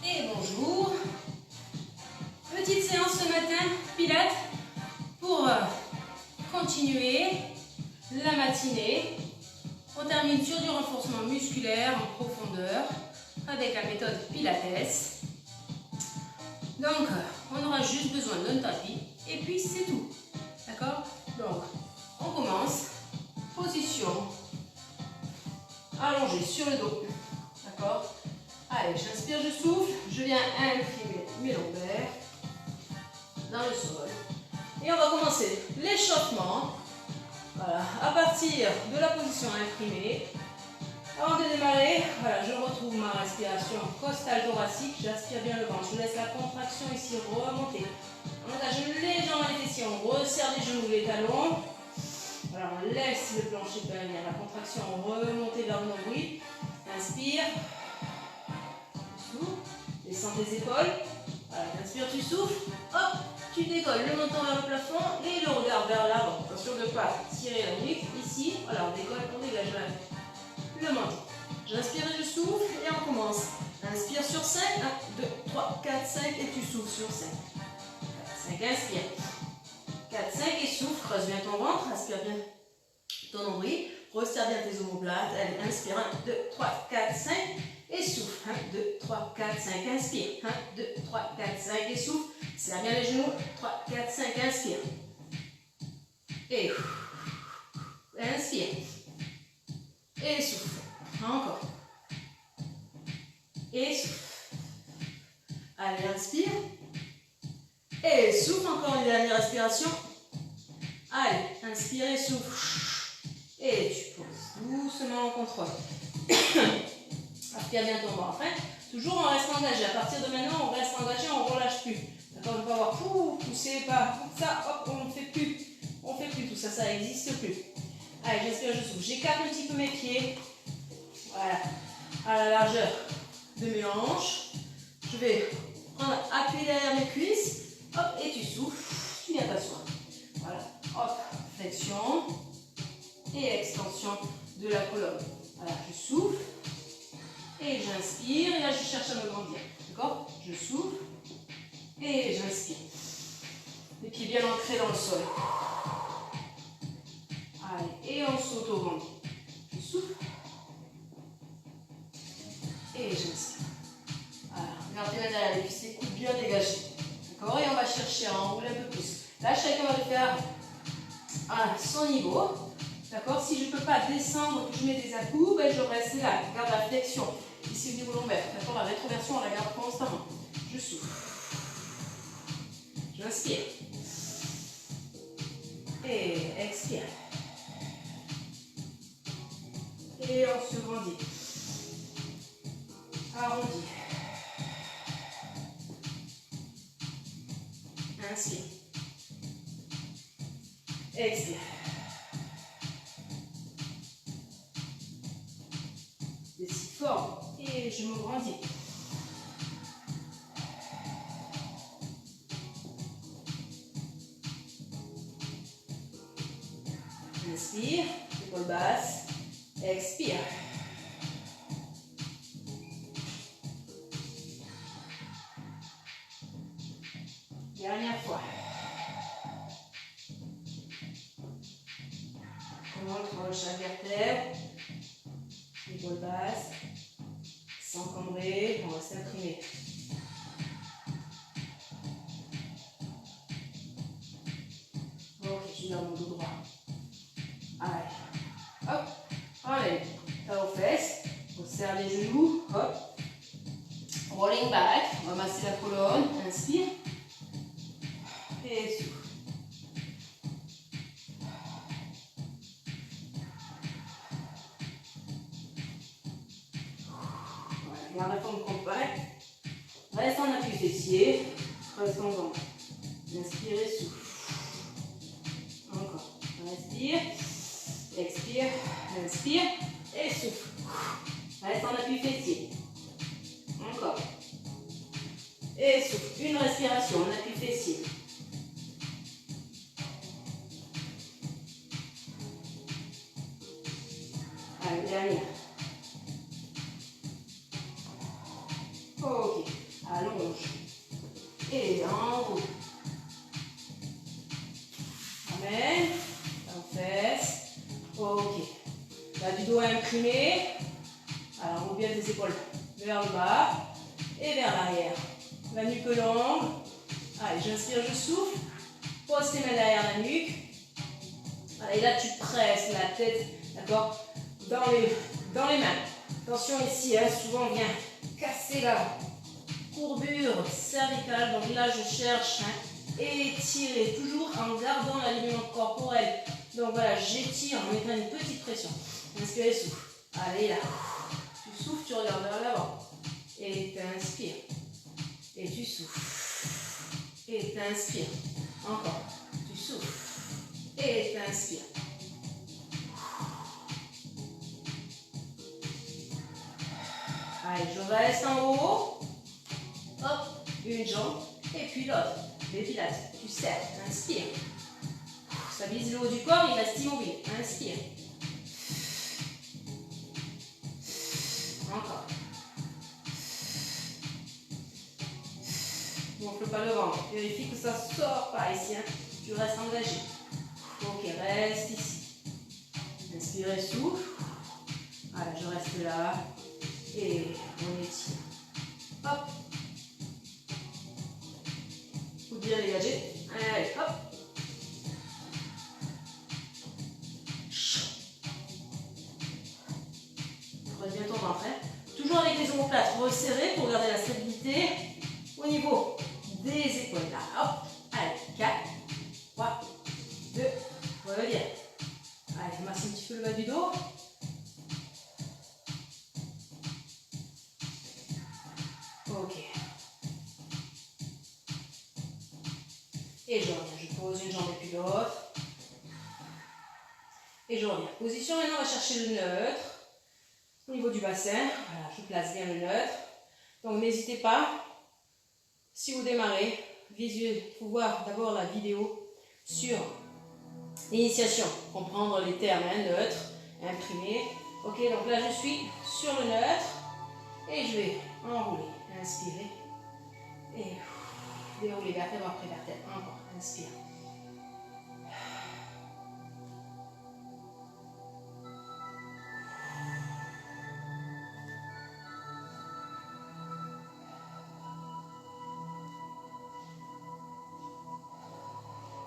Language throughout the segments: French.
Et bonjour. Petite séance ce matin, pilates, pour continuer la matinée. On termine sur du renforcement musculaire en profondeur avec la méthode Pilates. Donc, on aura juste besoin d'un tapis et puis c'est tout. D'accord? Donc, on commence. Position allongée sur le dos. D'accord? Allez, j'inspire, je souffle. Je viens imprimer mes lombaires dans le sol. Et on va commencer l'échauffement. Voilà, à partir de la position imprimée. Avant de démarrer, voilà, je retrouve ma respiration costale thoracique. J'aspire bien le ventre. Je laisse la contraction ici remonter. On engage légèrement les fessiers. On resserre les genoux, les talons. Voilà, on laisse le plancher pelvien, la contraction remonter vers le nombril. Inspire. Souffle. Descends tes épaules. Voilà, inspire, tu souffles. Hop, tu décolles le menton vers le plafond et le regard vers l'avant. Attention de ne pas tirer la nuque. Ici, voilà, on décolle, on dégage le menton. J'inspire et je souffle et on commence. Inspire sur 5. 1, 2, 3, 4, 5 et tu souffles sur 5. 4, 5, inspire. 4, 5 et souffle. Creuse bien ton ventre. Aspire bien ton nombril. Resserre bien tes omoplates. Allez, inspire. 1, 2, 3, 4, 5 et souffle. 1, 2, 3, 4, 5. Inspire. 1, 2, 3, 4, 5 et souffle. Serre bien les genoux. 3, 4, 5. Inspire. Et inspire. Et souffle. Encore. Et souffle. Allez, inspire. Et souffle. Encore une dernière respiration. Allez, inspire et souffle. Et tu poses doucement en contrôle. Aspire bien ton ventre. Toujours on reste engagé. À partir de maintenant, on reste engagé, on ne relâche plus. D'accord? On ne peut avoir poussé, pas ça, hop, on ne fait plus. On ne fait plus tout ça, ça n'existe plus. Allez, j'inspire, je souffle. J'écarte un petit peu mes pieds. Voilà. À la largeur de mes hanches. Je vais prendre appui derrière mes cuisses. Hop, et tu souffles. Tu viens t'asseoir. Voilà. Hop, flexion. Et extension de la colonne. Voilà, je souffle. Et j'inspire. Et là, je cherche à me grandir. D'accord? Je souffle. Et j'inspire. Les pieds bien ancrés dans le sol. Allez, et on saute au ventre. Je souffle. Et j'inspire. Voilà, regardez bien derrière les cuisses, les coudes bien dégagés. D'accord? Et on va chercher à enrouler un peu plus. Là, chacun va le faire à son niveau. D'accord? Si je ne peux pas descendre, que je mets des à-coups, ben je reste là. Regarde la flexion. Ici au niveau lombaire. D'accord? La rétroversion, on la garde constamment. Je souffle. J'inspire. Et expire. Et on se grandit. Arrondi. Inspire. Expire. Décide fort. Et je me grandis. Inspire. Épaule basse. Expire. Dernière fois. Contrôle chaque vertèbre. Épaule basse. Sans cambrer, on va s'imprimer. Ok, je garde mon dos droit. Allez. Hop. Allez. T'as aux fesses. On serre les genoux. Hop. Rolling back. On va masser la colonne. Inspire. Et souffle. Voilà, garde la forme compacte. Reste en appui fessier. Creuse ton ventre. Inspire et souffle. Encore. Inspire. Expire. Inspire. Et souffle. Reste en appui fessier. Encore. Et souffle. Une respiration en appui fessier. Allez, dernière. Ok. allonge. Et enroule. Amen. En fesse. Ok. Là, du dos imprimé. Alors, on bien tes épaules vers le bas et vers l'arrière. La nuque longue. Allez, j'inspire, je souffle. Pose tes mains derrière la nuque. Allez, là, tu presses la tête, d'accord, dans les mains. Attention ici, hein, souvent on vient casser la courbure cervicale. Donc là, je cherche étirer, toujours en gardant l'alignement corporel. Donc voilà, j'étire en mettant une petite pression. Inspirez, souffle. Allez, là. Tu souffles, tu regardes vers l'avant. Et tu inspires. Et tu souffles. Et tu inspires. Encore. Tu souffles. Et tu inspires. Allez, je reste en haut. Hop, une jambe. Et puis l'autre. Les pilates. Tu serres. Inspire. Stabilise le haut du corps, il reste immobile. Inspire. Encore. Gonfle pas le ventre. Vérifie que ça ne sort pas ici. Hein. Tu restes engagé. Ok, reste ici. Inspirez, souffle. Voilà, je reste là. Et on étire. Hop. Faut bien dégager. Allez, hop. Creuse bien ton ventre. Hein. Toujours avec les omoplates resserrées pour garder la stabilité au niveau des épaules. Là, hop. Allez, 4, 3, 2, reviens. Allez, masse un petit peu le bas du dos. Ok. Et je reviens. Je pose une jambe et puis l'autre. Et je reviens. Position, maintenant on va chercher le neutre. Au niveau du bassin. Voilà, je place bien le neutre. Donc n'hésitez pas. Si vous démarrez, il faut voir d'abord la vidéo sur l'initiation. Comprendre les termes, neutre, imprimé. Ok, donc là je suis sur le neutre. Et je vais enrouler. Inspirer. Et dérouler vertèbre après vertèbre. Encore. Inspire.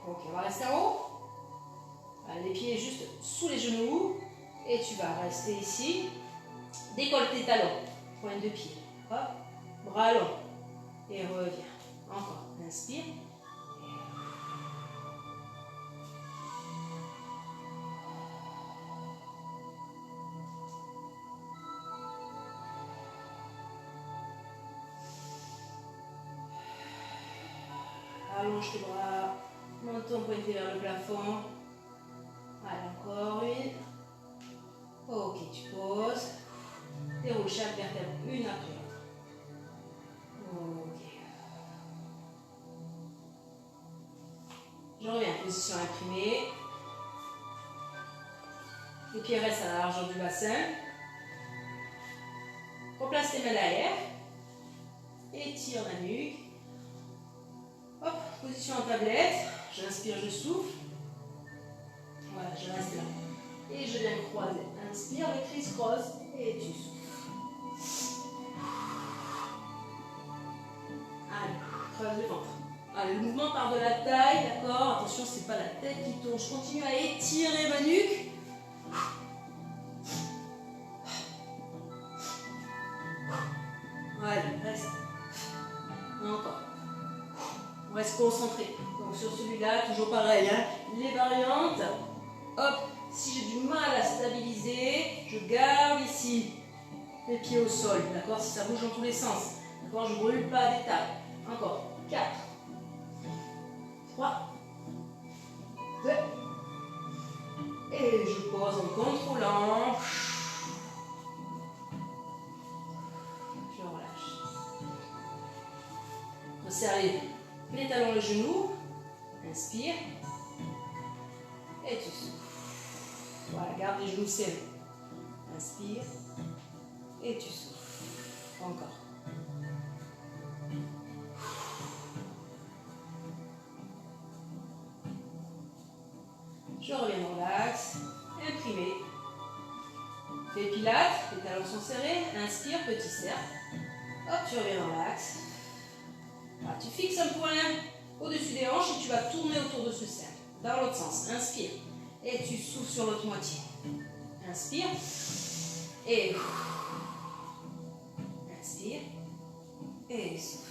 Ok, on va rester en haut. Les pieds juste sous les genoux. Et tu vas rester ici. Décolle tes talons. Pointe de pied. Hop. Bras longs. Et reviens. Encore. Inspire. Allonge tes bras. Menton pointé vers le plafond. Allez, encore une. Ok, tu poses. Déroule chaque vertèbre une après l'autre. Ok. Je reviens, position imprimée. Les pieds restent à la largeur du bassin. Replace tes mains derrière. Étire la nuque. Hop, position en tablette. J'inspire, je souffle. Voilà, je reste là. Et je viens croiser. Inspire, le criss-cross. Et tu souffles. Allez, creuse le ventre. Allez, le mouvement part de la taille, d'accord? Attention, c'est pas la tête qui tourne. Je continue à étirer ma nuque. Allez, reste. Encore. On reste concentré. Donc sur celui-là, toujours pareil. Hein? Les variantes. Hop, si j'ai du mal à stabiliser, je garde ici les pieds au sol. D'accord? Si ça bouge dans tous les sens. D'accord? Je ne brûle pas d'étape. Encore. 4, 3, 2. Et je pose en contrôlant. Je relâche. Resserre les talons, le genou. Inspire. Et tu souffles. Voilà, garde les genoux serrés. Inspire. Et tu souffles. Encore. sont serrés. Inspire, petit cercle. Hop, tu reviens dans l'axe. Voilà, tu fixes un point au-dessus des hanches et tu vas tourner autour de ce cercle. Dans l'autre sens. Inspire. Et tu souffles sur l'autre moitié. Inspire. Et inspire. Et souffle.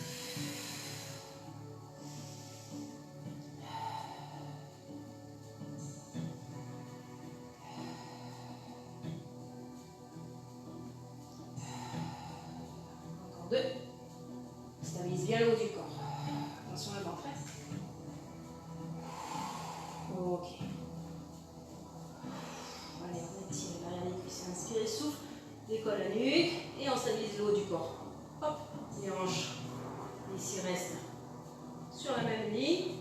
Encore 2. Stabilise bien le haut du corps. Attention le ventre. Ok. Allez, on étire derrière les cuisses. Inspire et souffle. Décolle la nuque. Et on stabilise le haut du corps. Hop, les hanches. Ici reste sur la même ligne.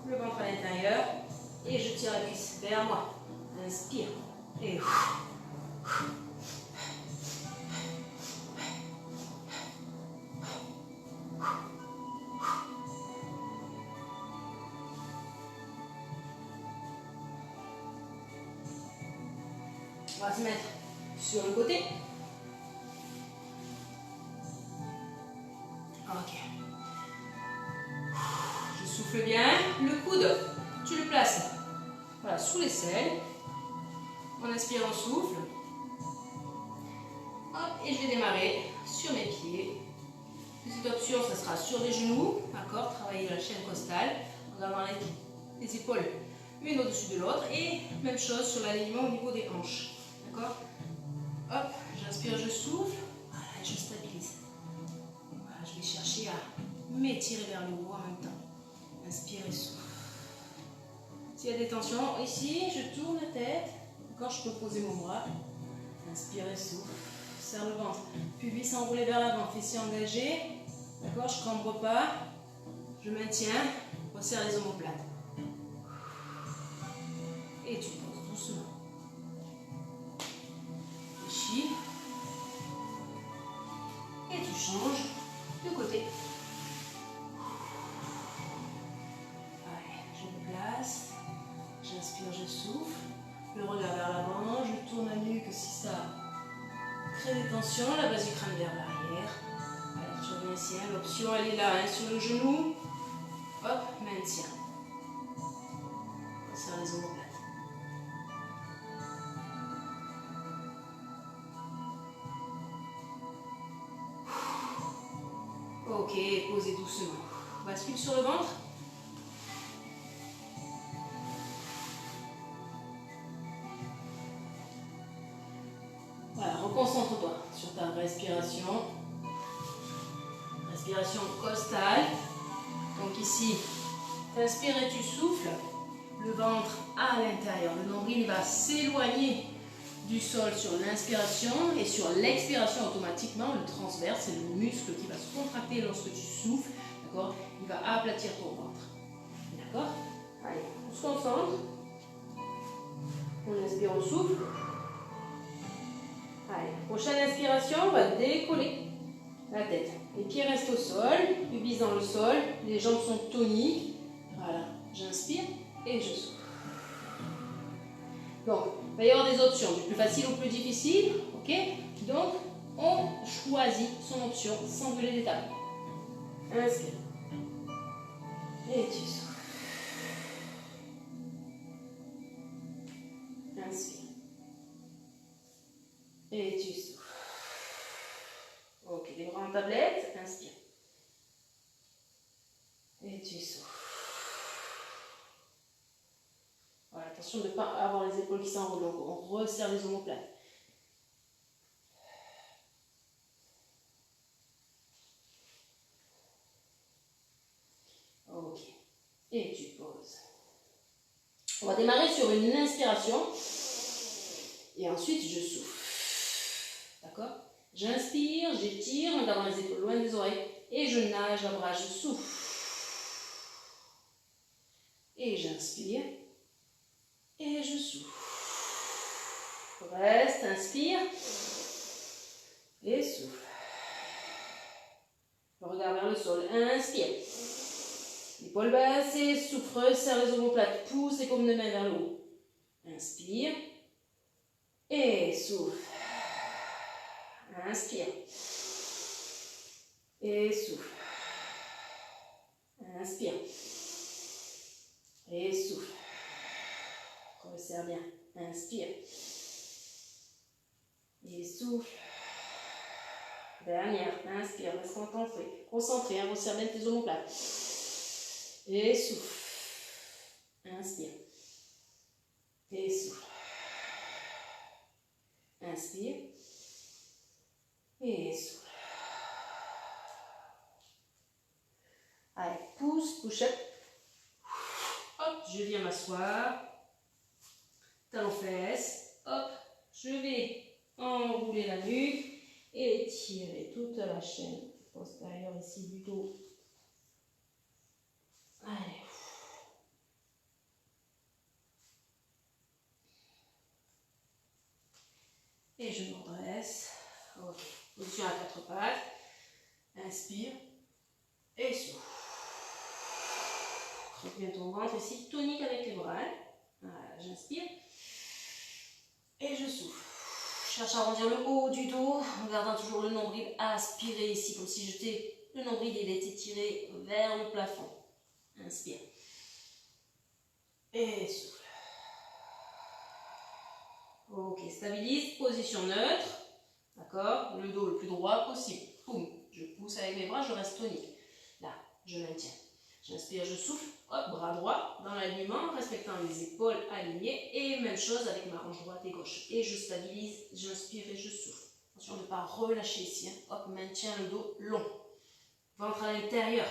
Le ventre à l'intérieur. Et je tire la cuisse vers moi. Inspire. Et on va se mettre sur le côté. Ok. Je souffle bien. Le coude, tu le places voilà, sous l'aisselle. On inspire, on souffle. Hop, et je vais démarrer sur mes pieds. Petite option, ça sera sur les genoux. D'accord, travailler la chaîne costale. On va avoir les épaules une au-dessus de l'autre. Et même chose sur l'alignement au niveau des hanches. D'accord. Hop, j'inspire, je souffle. Voilà, je stabilise. Voilà, je vais chercher à m'étirer vers le haut en même temps. Inspire et souffle. S'il y a des tensions, ici, je tourne la tête. D'accord, je peux poser mon bras. Inspire et souffle. Serre le ventre. Pubis enroulé vers l'avant. Fessiers engagés. D'accord, je ne cambre pas. Je maintiens. Resserre les omoplates. Et tu poses doucement. Ici. Et tu changes de côté. Allez, je me place. J'inspire, je souffle. Le regard vers l'avant. Je tourne la nuque si ça crée des tensions. La base du crâne vers l'arrière. Allez, je reviens ici. L'option, elle est là, hein, sur le genou. Hop, maintien. On serre les omoplates. Ok, posez doucement. Bascule sur le ventre. Voilà, reconcentre-toi sur ta respiration. Respiration costale. Donc ici, tu inspires et tu souffles. Le ventre à l'intérieur. Le nombril va s'éloigner du sol sur l'inspiration et sur l'expiration automatiquement, le transverse, c'est le muscle qui va se contracter lorsque tu souffles. D'accord? Il va aplatir ton ventre. D'accord? Allez, on se concentre. On inspire, on souffle. Allez, prochaine inspiration, on va décoller la tête. Les pieds restent au sol, pubis dans le sol, les jambes sont toniques. Voilà, j'inspire et je souffle. Donc, il va y avoir des options, du plus facile au plus difficile. Ok? Donc, on choisit son option sans brûler l'étape. Inspire. Et tu souffles. Inspire. Et tu souffles. Ok, les bras en tablette. Inspire. Et tu souffles. Voilà, attention de ne pas avoir les épaules qui s'enroulent. Donc, on resserre les omoplates. Ok. Et tu poses. On va démarrer sur une inspiration. Et ensuite, je souffle. D'accord? J'inspire, j'étire en gardant les épaules loin des oreilles. Et je nage à bras, je souffle. Et j'inspire. Et je souffle. Reste, inspire. Et souffle. Le regard vers le sol. Inspire. Épaules basses et souffle. Serre les omoplates. Pousse les paumes de main vers le haut. Inspire. Et souffle. Inspire. Et souffle. Inspire. Et souffle. Resserre bien. Inspire. Et souffle. Dernière. Inspire. Reste concentré. Concentré. Resserre bien tes omoplates. Et souffle. Inspire. Et souffle. Inspire. Et souffle. Allez, pousse, push-up. Hop, je viens m'asseoir. Talon fesses. Hop, je vais enrouler la nuque et tirer toute la chaîne postérieure ici du dos. Allez. Et je me redresse. Ok. Position à quatre pattes. Inspire. Et souffle. Creuse bien ton ventre ici. Tonique avec les bras. Voilà, j'inspire. Et je souffle. Je cherche à arrondir le haut du dos en gardant toujours le nombril aspiré ici. Comme si j'étais le nombril, il était tiré vers le plafond. Inspire. Et souffle. Ok, stabilise. Position neutre. D'accord, le dos le plus droit possible. Boum, je pousse avec mes bras, je reste tonique. Là, je maintiens. J'inspire, je souffle. Hop, bras droit dans l'alignement, respectant les épaules alignées. Et même chose avec ma hanche droite et gauche. Et je stabilise, j'inspire et je souffle. Attention de ne pas relâcher ici. Hein. Hop, maintiens le dos long. Ventre à l'intérieur.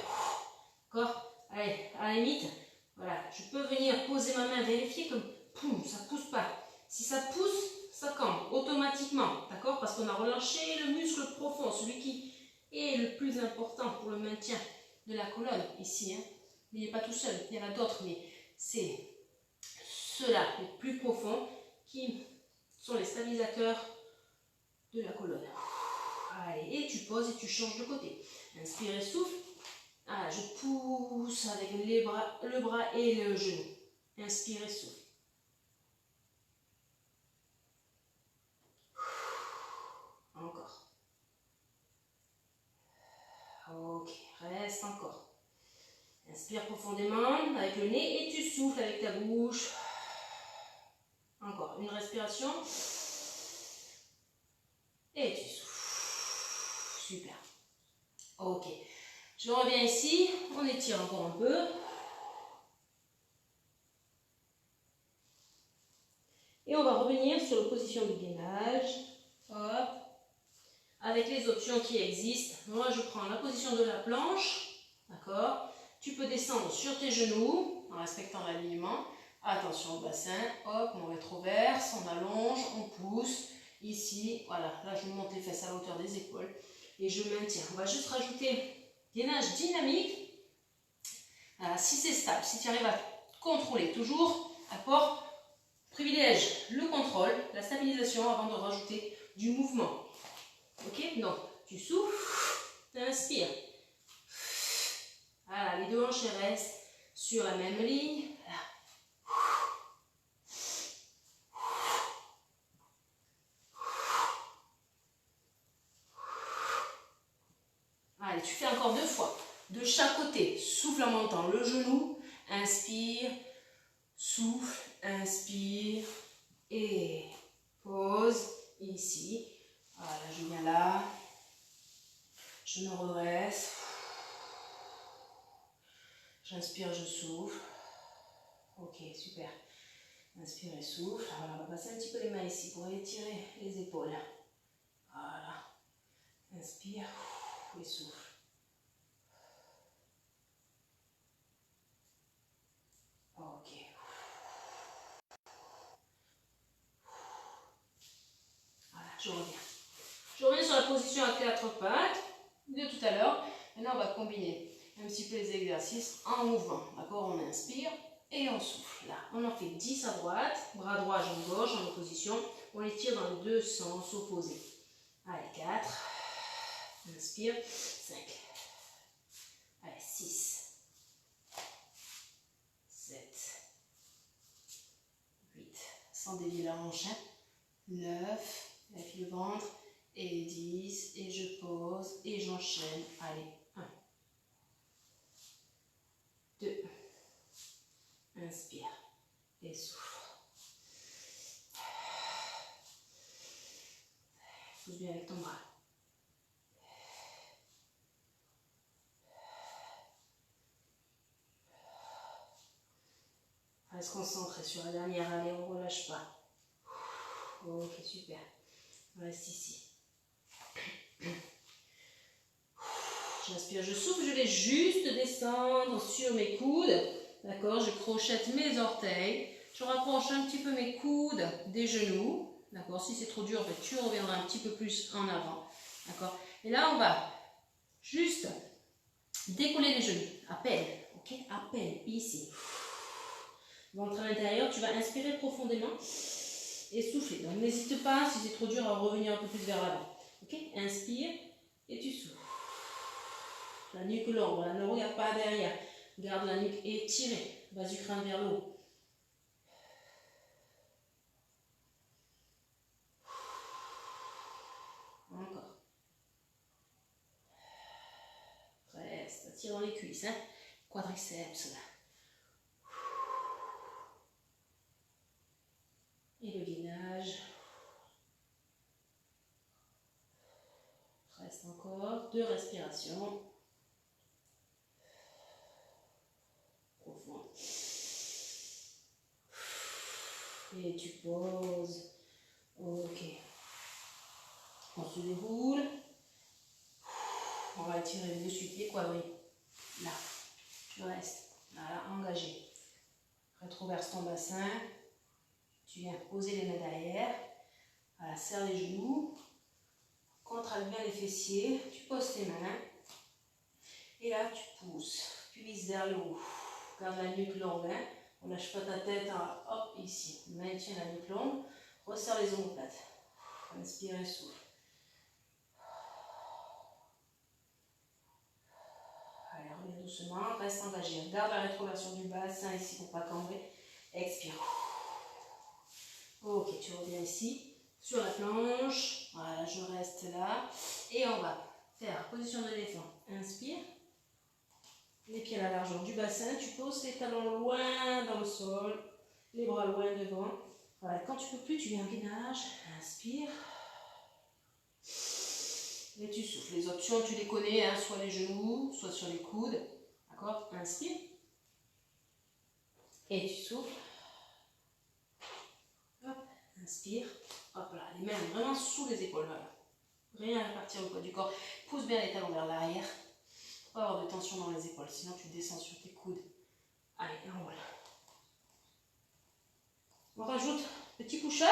D'accord. Allez, à la limite, voilà, je peux venir poser ma main, vérifier que poum, ça ne pousse pas. Si ça pousse, ça campe automatiquement, d'accord? Parce qu'on a relâché le muscle profond, celui qui est le plus important pour le maintien de la colonne ici. Hein. Il n'est pas tout seul, il y en a d'autres, mais c'est ceux-là, les plus profonds, qui sont les stabilisateurs de la colonne. Allez, et tu poses et tu changes de côté. Inspire et souffle. Ah, je pousse avec les bras, le bras et le genou. Inspire et souffle. Encore. Ok, reste encore. Inspire profondément avec le nez et tu souffles avec ta bouche. Encore une respiration. Et tu souffles. Super. Ok. Je reviens ici. On étire encore un peu. Et on va revenir sur la position de gainage. Hop. Avec les options qui existent. Moi, je prends la position de la planche. D'accord? Tu peux descendre sur tes genoux en respectant l'alignement. Attention au bassin. Hop, on rétroverse, on allonge, on pousse. Ici, voilà. Là, je monte les fesses à la hauteur des épaules. Et je maintiens. On va juste rajouter gainage dynamique. Voilà, si c'est stable, si tu arrives à contrôler toujours, apport, privilège le contrôle, la stabilisation avant de rajouter du mouvement. Ok, donc tu souffles, tu inspires. Voilà, les deux hanches restent sur la même ligne. Là. Allez, tu fais encore 2 fois. De chaque côté, souffle en montant le genou, inspire, souffle, inspire et pose ici. Voilà, je viens là, je me redresse, j'inspire, je souffle. Ok, super. Inspire et souffle. Voilà, on va passer un petit peu les mains ici pour étirer les épaules. Voilà. Inspire et souffle. Ok. Voilà, je reviens. Je reviens sur la position à 4 pattes de tout à l'heure. Maintenant, on va combiner un petit peu les exercices en mouvement. D'accord? On inspire et on souffle. Là, on en fait 10 à droite. Bras droit, jambe gauche en opposition. On les tire dans les deux sens opposés. Allez, 4. Inspire. 5. Allez, 6. 7. 8. Sans dévier la hanche. 9. Lève le ventre. et 10, et je pose, et j'enchaîne. Allez, 1, 2, inspire, et souffle. Pousse bien avec ton bras. Reste concentré sur la dernière, allez, on ne relâche pas. Ok, super. Reste ici. J'inspire, je souffle, je vais juste descendre sur mes coudes. D'accord, je crochette mes orteils. Je rapproche un petit peu mes coudes des genoux. D'accord, si c'est trop dur, en fait, tu reviendras un petit peu plus en avant. D'accord, et là, on va juste décoller les genoux. À peine, ok, à peine, ici. Ventre à l'intérieur, tu vas inspirer profondément et souffler. Donc, n'hésite pas, si c'est trop dur, à revenir un peu plus vers l'avant. Ok, inspire et tu souffles. La nuque longue, voilà, ne regarde pas derrière. Garde la nuque étirée. Base du crâne vers le haut. Encore. Reste. Tire dans les cuisses. Hein. Quadriceps. Là. Et le gainage. Reste encore. 2 respirations. Profond. Et tu poses. Ok. On se déroule. On va étirer le dessus des quadris. Là. Tu restes. Voilà, engagé. Rétroverse ton bassin. Tu viens poser les mains derrière. Voilà, serre les genoux. Contracte bien les fessiers. Tu poses tes mains. Et là, tu pousses. Tu vises vers le haut. Garde la nuque longue. Hein. On ne lâche pas ta tête. Hein. Hop, ici. Maintiens la nuque longue. Resserre les omoplates. Inspire et souffle. Allez, reviens doucement. Reste engagé. Garde la rétroversion du bassin ici pour ne pas cambrer. Expire. Ok, tu reviens ici. Sur la planche. Voilà, je reste là. Et on va faire position de l'éléphant. Inspire. Les pieds à la largeur du bassin. Tu poses les talons loin dans le sol. Les bras loin devant. Voilà, quand tu ne peux plus, tu viens en gainage. Inspire. Et tu souffles. Les options, tu les connais, hein, soit les genoux, soit sur les coudes. D'accord? Inspire. Et tu souffles. Hop, inspire. Hop là, les mains vraiment sous les épaules. Voilà. Rien à répartir au poids du corps. Pousse bien les talons vers l'arrière. Pas avoir de tension dans les épaules, sinon tu descends sur tes coudes. Allez, et voilà. On rajoute petit push-up.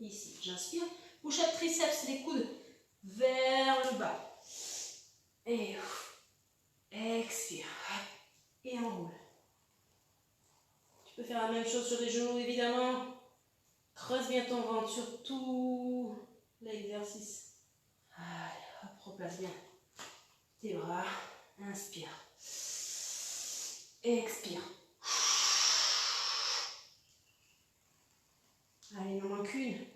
Ici, j'inspire. Push-up triceps, les coudes vers le bas. Et expire. Et enroule. Tu peux faire la même chose sur les genoux, évidemment. Creuse bien ton ventre sur tout l'exercice. Allez, hop, replace bien tes bras. Inspire. Expire. Allez, il n'en manque une.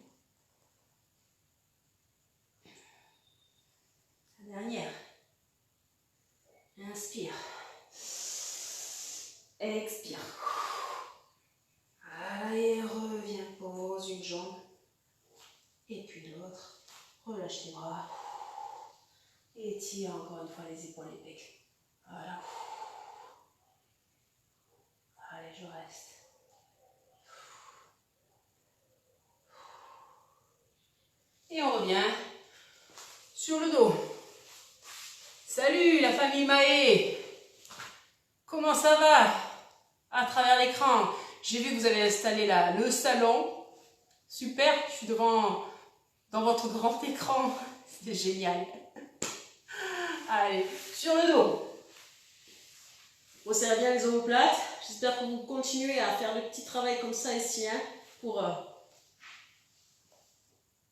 La dernière. Inspire. Expire. Allez, reviens, pose une jambe. Et puis l'autre. Relâche tes bras. Et tire encore une fois les épaules et pecs. Voilà. Allez, je reste. Et on revient sur le dos. Salut la famille Maé. Comment ça va? À travers l'écran, j'ai vu que vous avez installé là le salon. Super, je suis dans votre grand écran. C'était génial. Allez, sur le dos. Resserrez bien les omoplates. J'espère que vous continuez à faire le petit travail comme ça ici, hein, pour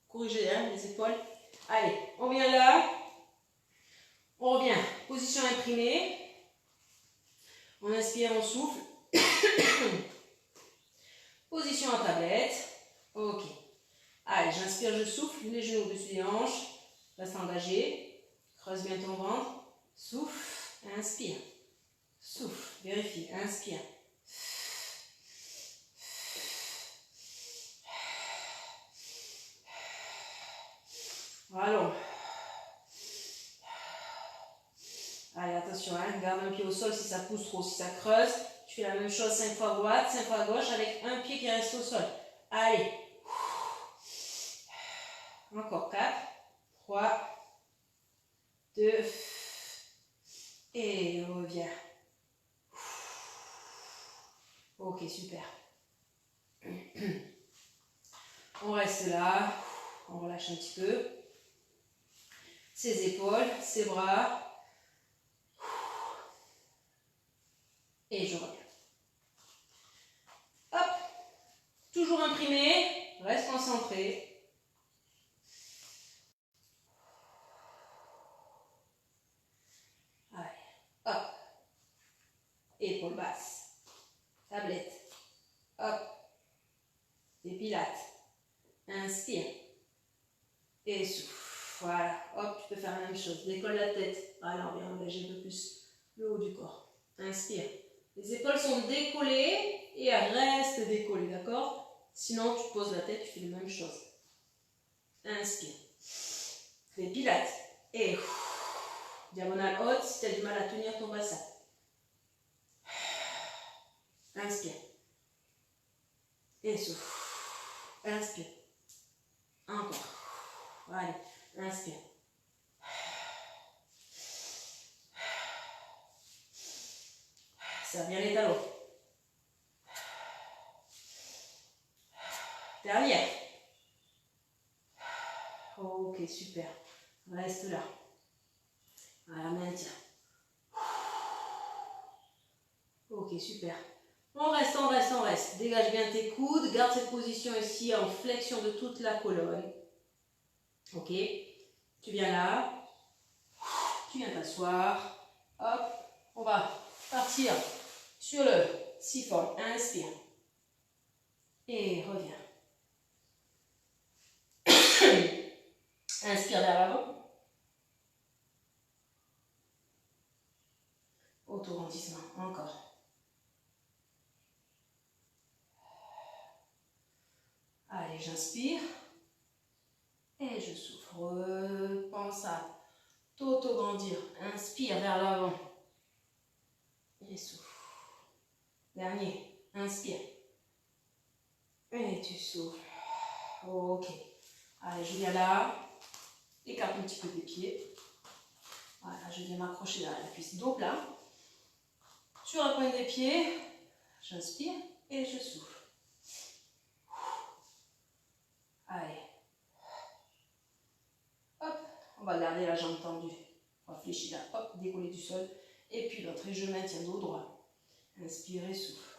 corriger, hein, les épaules. Allez, on vient là. On revient. Position imprimée. On inspire, on souffle. Position à tablette. Ok. Allez, j'inspire, je souffle, les genoux au-dessus des hanches. Reste engagé. Creuse bien ton ventre. Souffle, inspire. Souffle, vérifie, inspire. Allons. Allez, attention, hein, garde un pied au sol si ça pousse trop, si ça creuse. Tu fais la même chose 5 fois à droite, 5 fois à gauche avec un pied qui reste au sol. Allez. Encore 4, 3, 2, et reviens. Ok, super. On reste là, on relâche un petit peu. Ses épaules, ses bras. Et je reviens. Hop, toujours imprimé, reste concentré. Allez, hop. Épaules basses. Tablette. Hop. Des pilates. Inspire. Et souffle. Voilà. Hop, tu peux faire la même chose. Décolle la tête. Voilà, on vient engager un peu plus le haut du corps. Inspire. Les épaules sont décollées et elles restent décollées, d'accord? Sinon, tu poses la tête, tu fais la même chose. Inspire. Les pilates. Et diagonale haute si tu as du mal à tenir ton bassin. Inspire. Et souffle. Inspire. Encore. Allez, inspire. Serre bien les talons. Derrière. Ok, super. Reste là. Voilà, maintiens. Ok, super. On reste, on reste, on reste. Dégage bien tes coudes. Garde cette position ici en flexion de toute la colonne. Ok. Tu viens là. Tu viens t'asseoir. Hop. On va partir sur le siphon. Inspire. Et reviens. Inspire vers l'avant. Auto-grandissement. Encore. Allez, j'inspire. Et je souffle. Repense à t'auto-grandir. Inspire vers l'avant. Et souffle. Dernier. Inspire. Et tu souffles. Ok. Allez, je viens là. Écarte un petit peu tes pieds. Voilà, je viens m'accrocher derrière la cuisse. Dos plat. Sur la pointe des pieds. J'inspire et je souffle. Allez. Hop. On va garder la jambe tendue. On va fléchir là. Hop. Décoller du sol. Et puis l'autre. Et je maintiens dos droit. Inspire et souffle.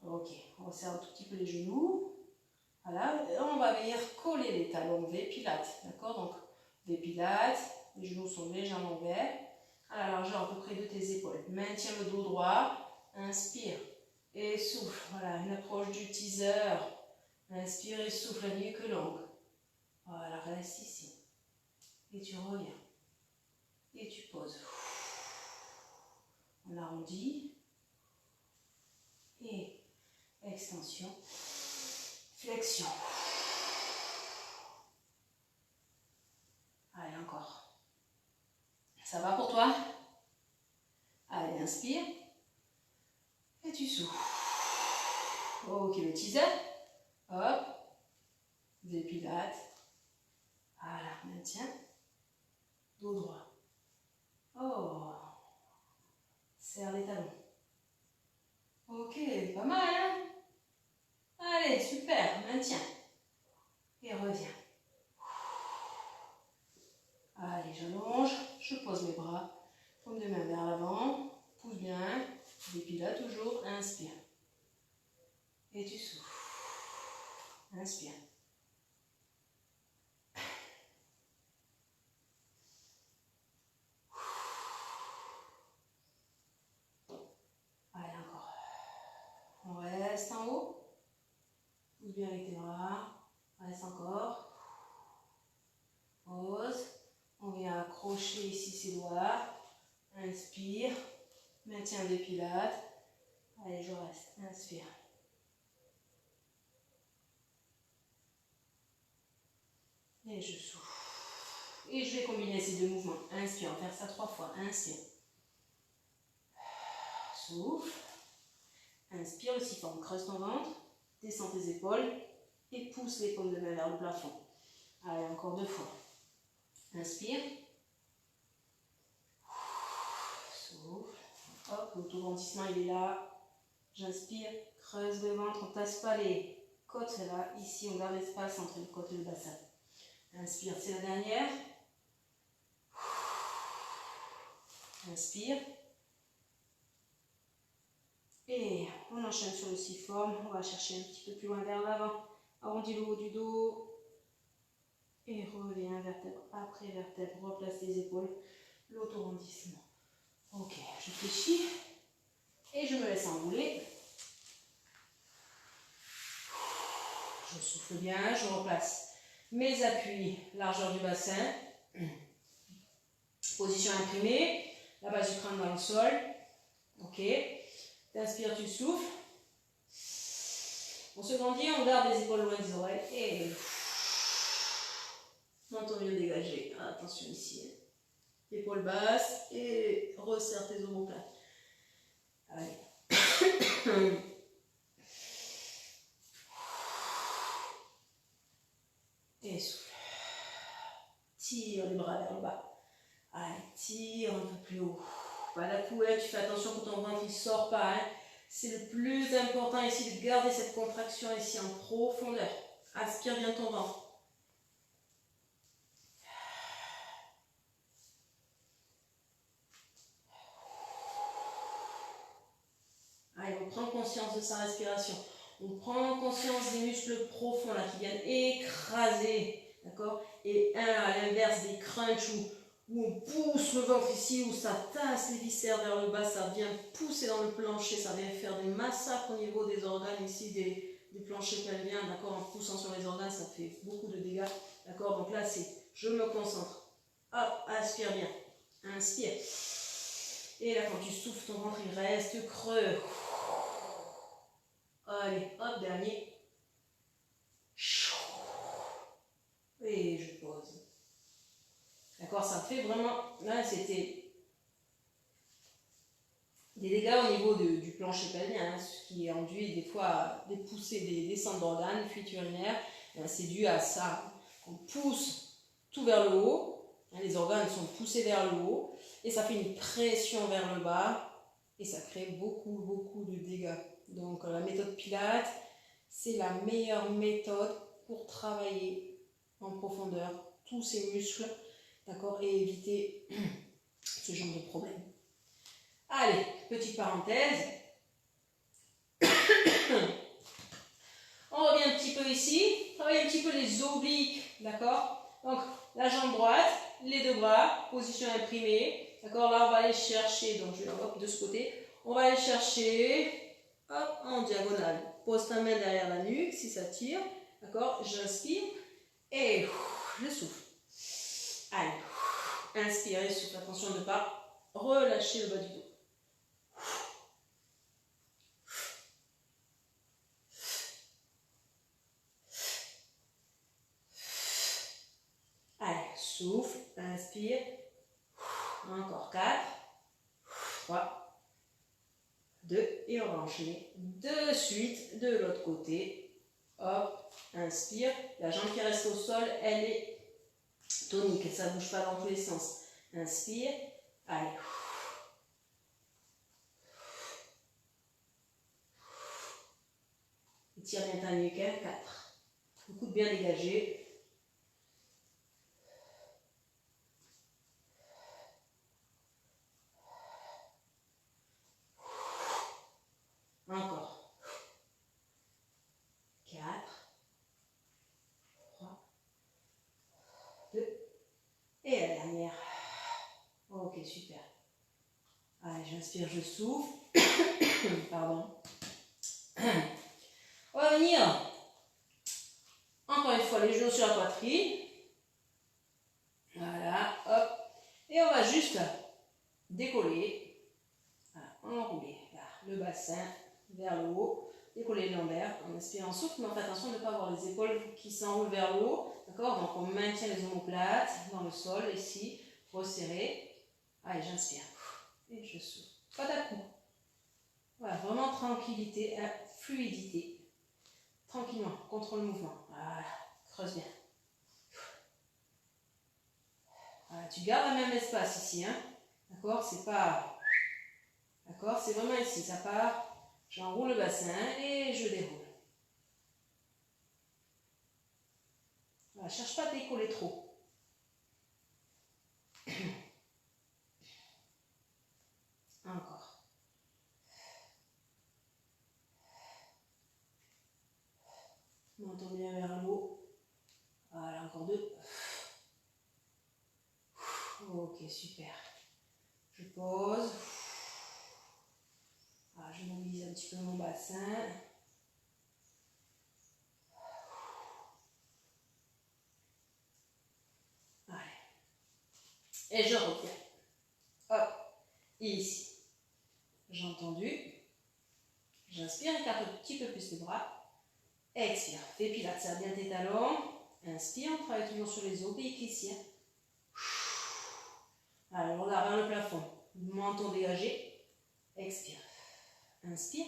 Ok. On resserre un tout petit peu les genoux. Voilà, on va venir coller les talons des pilates, d'accord? Donc, des pilates, les genoux sont légèrement ouverts, à la largeur à peu près de tes épaules. Maintiens le dos droit, inspire et souffle. Voilà, une approche du teaser. Inspire et souffle, la nuque longue. Voilà, reste ici. Et tu reviens. Et tu poses. On arrondit. Et extension. Flexion. Allez, encore. Ça va pour toi? Allez, inspire. Et tu souffles. Ok, le teaser. Hop. Des pilates. Voilà, maintiens. Dos droit. Oh. Serre les talons. Ok, pas mal, hein? Allez, super, maintiens. Et reviens. Allez, j'allonge. Je pose mes bras. Paume de main vers l'avant. Pousse bien. Des pilates toujours. Inspire. Et tu souffles. Inspire. Allez, encore. On reste en haut. ses doigts. Inspire. Maintien des pilates. Allez, je reste. Inspire. Et je souffle. Et je vais combiner ces deux mouvements. Inspire, on va faire ça 3 fois. Inspire. Souffle. Inspire, aussi fort. Creuse ton ventre. Descends tes épaules. Et pousse les paumes de main vers le plafond. Allez, encore 2 fois. Inspire. Souffle. Hop, l'auto-grandissement, il est là. J'inspire. Creuse le ventre. On ne tasse pas les côtes là. Ici, on garde l'espace entre les côtes et le bassin. Inspire, c'est la dernière. Inspire. Et on enchaîne sur le siforme. On va chercher un petit peu plus loin vers l'avant. Arrondis le haut du dos. Et reviens vertèbre après vertèbre. Replace les épaules. L'auto-grandissement. Ok, je fléchis. Et je me laisse enrouler. Je souffle bien. Je replace mes appuis. Largeur du bassin. Position imprimée. La base du crâne dans le sol. Ok. T'inspires, tu souffles. On se grandit, on garde les épaules loin des oreilles. Et menton bien dégagé. Attention ici. Épaules basses et resserre tes omoplates. Allez. Et souffle. Tire les bras vers le bas. Allez, tire un peu plus haut. Pas la couette, tu fais attention que ton ventre ne sort pas. Hein. C'est le plus important ici de garder cette contraction ici en profondeur. Aspire bien ton ventre. Allez, on prend conscience de sa respiration. On prend conscience des muscles profonds là, qui viennent écraser. D'accord? Et à l'inverse des crunchs où on pousse le ventre ici, où ça tasse les viscères vers le bas, ça vient pousser dans le plancher, ça vient faire des massacres au niveau des organes ici, des planchers pelviens, d'accord, en poussant sur les organes, ça fait beaucoup de dégâts, d'accord, donc là c'est, je me concentre, hop, aspire bien, inspire, et là quand tu souffles, ton ventre il reste creux, allez, hop, dernier, et je pose. D'accord, ça fait vraiment, là c'était des dégâts au niveau du plancher pelvien, hein, ce qui induit des fois des poussées, des descentes d'organes, fuites urinaires, c'est dû à ça. On pousse tout vers le haut, hein, les organes sont poussés vers le haut, et ça fait une pression vers le bas, et ça crée beaucoup de dégâts. Donc la méthode Pilates, c'est la meilleure méthode pour travailler en profondeur tous ces muscles. D'accord, et éviter ce genre de problème. Allez, petite parenthèse. On revient un petit peu ici. Travaille un petit peu les obliques. D'accord. Donc, la jambe droite, les deux bras, position imprimée. D'accord, là on va aller chercher. Donc, je vais hop de ce côté. On va aller chercher hop, en diagonale. Pose ta main derrière la nuque si ça tire. D'accord, j'inspire et je souffle. Allez. Inspirez, souffle, attention de ne pas relâcher le bas du dos. Allez, souffle, inspire. Encore 4, 3, 2, et on va enchaîner de suite de l'autre côté. Hop, inspire. La jambe qui reste au sol, elle est tonique, ça ne bouge pas dans tous les sens. Inspire, allez. Tire bien ta nuque, 4. Le coude bien dégagé. Encore. 4, 3, 2, et la dernière. Ok, super. Allez, j'inspire, je souffle. Pardon. On va venir, encore une fois, les genoux sur la poitrine. Voilà, hop. Et on va juste juste décoller, voilà, enrouler le bassin vers le haut, décoller le lombaire en inspirant, souffle, mais on fait attention de ne pas avoir les épaules qui s'enroulent vers le haut, d'accord? Donc on maintient les omoplates dans le sol, ici, resserré. Allez, j'inspire et je souffle. Pas d'à-coup. Voilà, vraiment tranquillité, fluidité. Tranquillement, contrôle le mouvement. Voilà, creuse bien. Voilà, tu gardes le même espace ici, hein? D'accord? C'est pas... D'accord? C'est vraiment ici, ça part. J'enroule le bassin et je déroule. Voilà, cherche pas à décoller trop. Encore. Menton bien vers le haut. Voilà, encore 2. Ok, super. Je pose. Voilà, je mobilise un petit peu mon bassin. Allez. Et je reviens. Hop. Et ici. J'ai entendu. J'inspire, écarte un petit peu plus les bras. Expire. Fais pilates, serre bien tes talons. Inspire, on travaille toujours sur les obliques ici. Allez, on regarde vers le plafond. Menton dégagé. Expire. Inspire.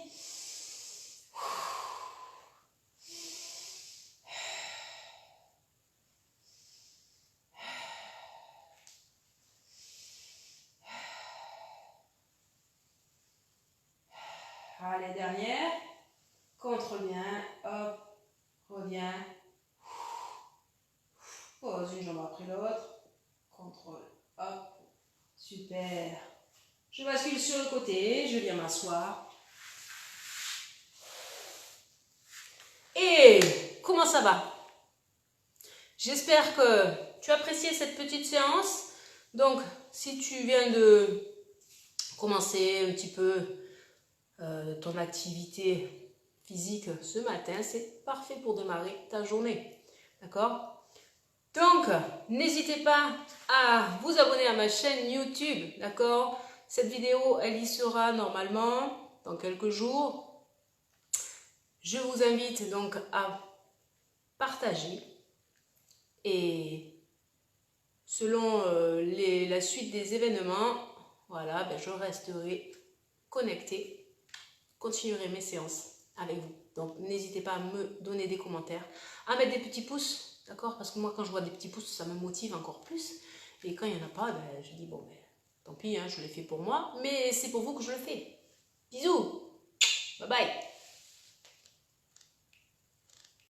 Allez, dernière. Contrôle bien. Hop. Reviens. Pose une jambe après l'autre. Contrôle. Hop. Super. Je bascule sur le côté. Je viens m'asseoir. Et comment ça va? J'espère que tu as apprécié cette petite séance. Donc, si tu viens de commencer un petit peu ton activité physique ce matin, c'est parfait pour démarrer ta journée. D'accord? Donc, n'hésitez pas à vous abonner à ma chaîne YouTube. D'accord? Cette vidéo, elle y sera normalement dans quelques jours. Je vous invite donc à partager et selon la suite des événements, voilà, ben je resterai connectée, continuerai mes séances avec vous. Donc n'hésitez pas à me donner des commentaires, à mettre des petits pouces, d'accord? Parce que moi quand je vois des petits pouces, ça me motive encore plus. Et quand il n'y en a pas, ben, je dis bon, ben, tant pis, hein, je l'ai fait pour moi, mais c'est pour vous que je le fais. Bisous, bye bye.